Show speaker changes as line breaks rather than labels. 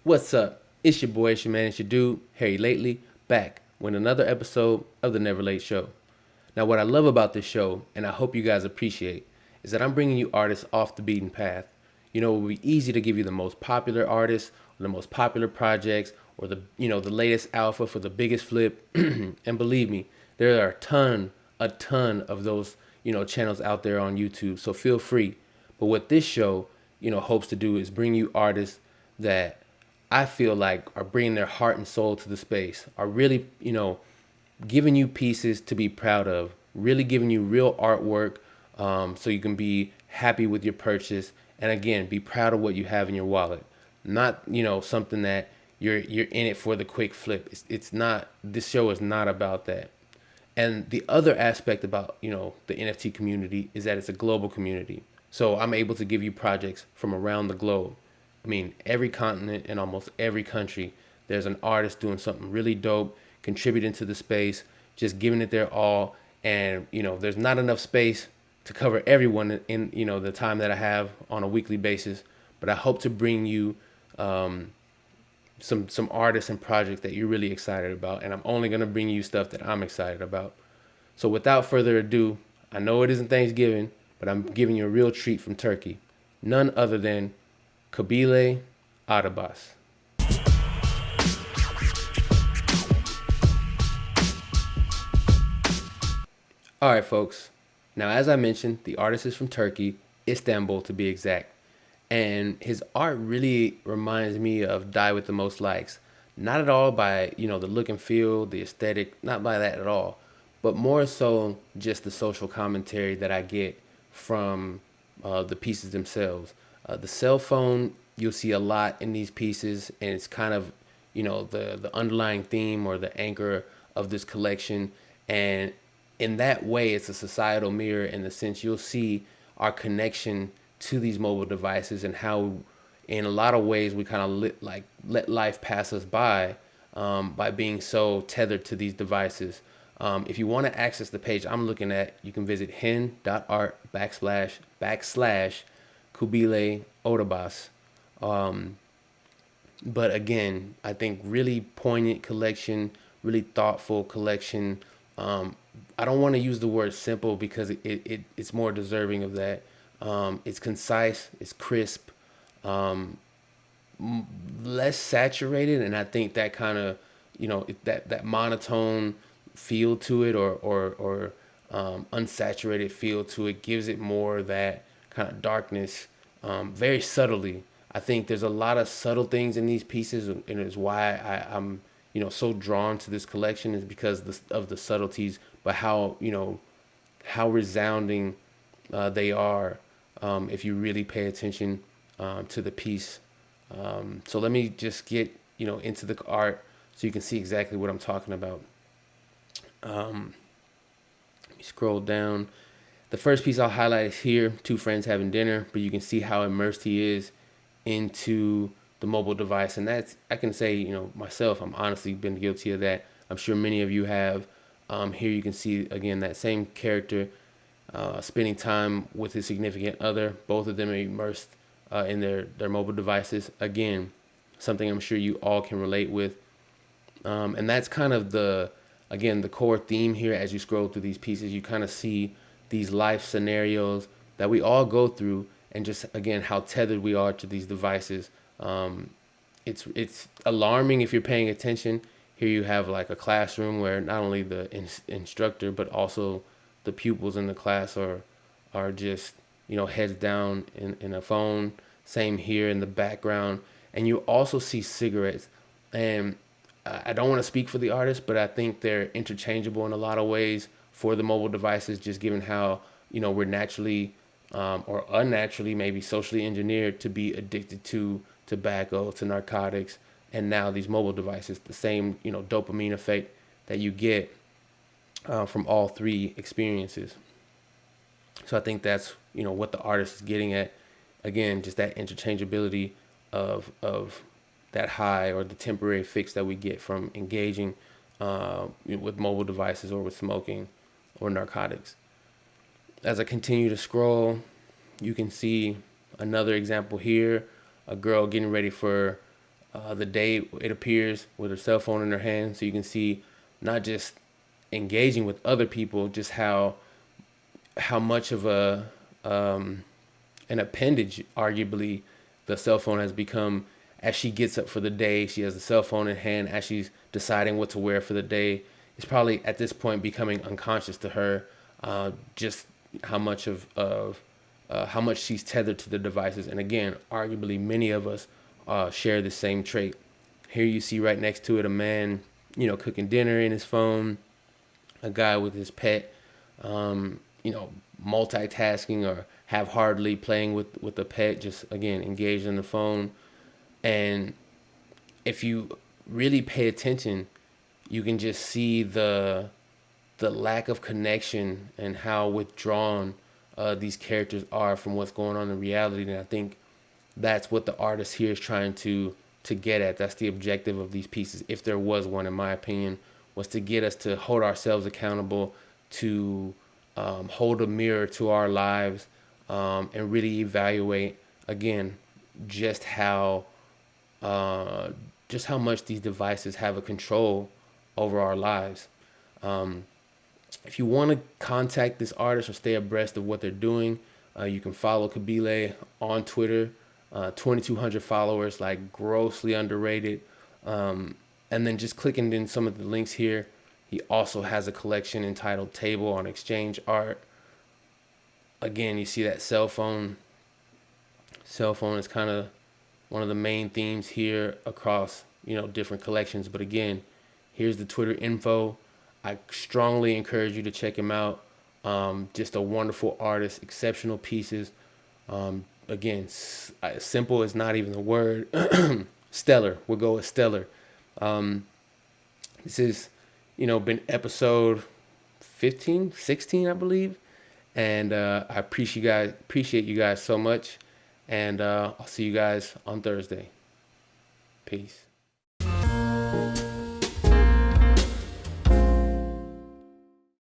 What's up? It's your boy, it's your man, it's your dude, Harry Lately, back with another episode of the Never Late Show. Now, what I love about this show, and I hope you guys appreciate, is that I'm bringing you artists off the beaten path. You know, it would be easy to give you the most popular artists, or the most popular projects, or the latest alpha for the biggest flip. And believe me, there are a ton of those, channels out there on YouTube. So feel free. But what this show, hopes to do is bring you artists that I feel like are bringing their heart and soul to the space, are really, giving you pieces to be proud of, really giving you real artwork, so you can be happy with your purchase, and again, be proud of what you have in your wallet. Not, something that you're in it for the quick flip. It's not. This show is not about that. And the other aspect about, the NFT community is that it's a global community. So I'm able to give you projects from around the globe. I mean, every continent and almost every country, there's an artist doing something really dope, contributing to the space, just giving it their all. And, there's not enough space to cover everyone in, the time that I have on a weekly basis. But I hope to bring you some artists and projects that you're really excited about, and I'm only gonna bring you stuff that I'm excited about. So without further ado, I know it isn't Thanksgiving, but I'm giving you a real treat from Turkey. None other than Kubilay Odabas. All right, folks. Now, as I mentioned, the artist is from Turkey, Istanbul to be exact. And his art really reminds me of Die with the Most Likes. Not at all by, the look and feel, the aesthetic, not by that at all, but more so just the social commentary that I get from the pieces themselves. The cell phone, you'll see a lot in these pieces, and it's kind of, the underlying theme or the anchor of this collection. And in that way, it's a societal mirror in the sense you'll see our connection to these mobile devices and how, in a lot of ways, we kind of let life pass us by being so tethered to these devices. If you want to access the page I'm looking at, you can visit hen.art/backslash Kubilay Odabas. But again, I think really poignant collection, really thoughtful collection. I don't want to use the word simple because it's more deserving of that. It's concise, it's crisp, less saturated, and I think that kind of, that monotone feel to it, or unsaturated feel to it, gives it more that kind of darkness, very subtly. I think there's a lot of subtle things in these pieces, and it's why I'm so drawn to this collection, is because of the subtleties, but how resounding they are, if you really pay attention to the piece. So let me just get into the art so you can see exactly what I'm talking about. Let me scroll down. The first piece I'll highlight is here, two friends having dinner, but you can see how immersed he is into the mobile device. And that's, I can say, myself, I'm honestly been guilty of that. I'm sure many of you have. Here you can see, again, that same character spending time with his significant other. Both of them are immersed in their mobile devices. Again, something I'm sure you all can relate with. And that's kind of the core theme here. As you scroll through these pieces, you kind of see these life scenarios that we all go through, and just, again, how tethered we are to these devices. It's alarming if you're paying attention. Here you have like a classroom where not only the instructor, but also the pupils in the class are just, heads down in a phone. Same here in the background. And you also see cigarettes. And I don't want to speak for the artist, but I think they're interchangeable in a lot of ways for the mobile devices, just given how, we're naturally or unnaturally, maybe socially engineered to be addicted to tobacco, to narcotics, and now these mobile devices, the same, dopamine effect that you get from all three experiences. So I think that's, what the artist is getting at. Again, just that interchangeability of that high or the temporary fix that we get from engaging with mobile devices or with smoking or narcotics. As I continue to scroll, you can see another example here, a girl getting ready for the day it appears with her cell phone in her hand, so you can see not just engaging with other people, just how much of a an appendage, arguably, the cell phone has become. As she gets up for the day, she has the cell phone in hand. As she's deciding what to wear for the day, it's probably at this point becoming unconscious to her, just how much how much she's tethered to the devices. And again, arguably, many of us share the same trait. Here you see right next to it a man, cooking dinner in his phone, a guy with his pet, multitasking or half-heartedly playing with the pet, just again engaged in the phone. And if you really pay attention, you can just see the lack of connection and how withdrawn these characters are from what's going on in reality. And I think that's what the artist here is trying to get at. That's the objective of these pieces, if there was one, in my opinion, was to get us to hold ourselves accountable, to hold a mirror to our lives, and really evaluate again just how much these devices have a control over our lives. If you want to contact this artist or stay abreast of what they're doing, you can follow Kubilay on Twitter. 2,200 followers, like grossly underrated. And then just clicking in some of the links here, he also has a collection entitled Table on Exchange Art. Again, you see that cell phone. Cell phone is kind of one of the main themes here across, different collections. But again, here's the Twitter info. I strongly encourage you to check him out. Just a wonderful artist, exceptional pieces. Again, simple is not even the word. Stellar. We'll go with stellar. This is, been episode 15, 16, I believe. And I appreciate you guys so much. And I'll see you guys on Thursday. Peace.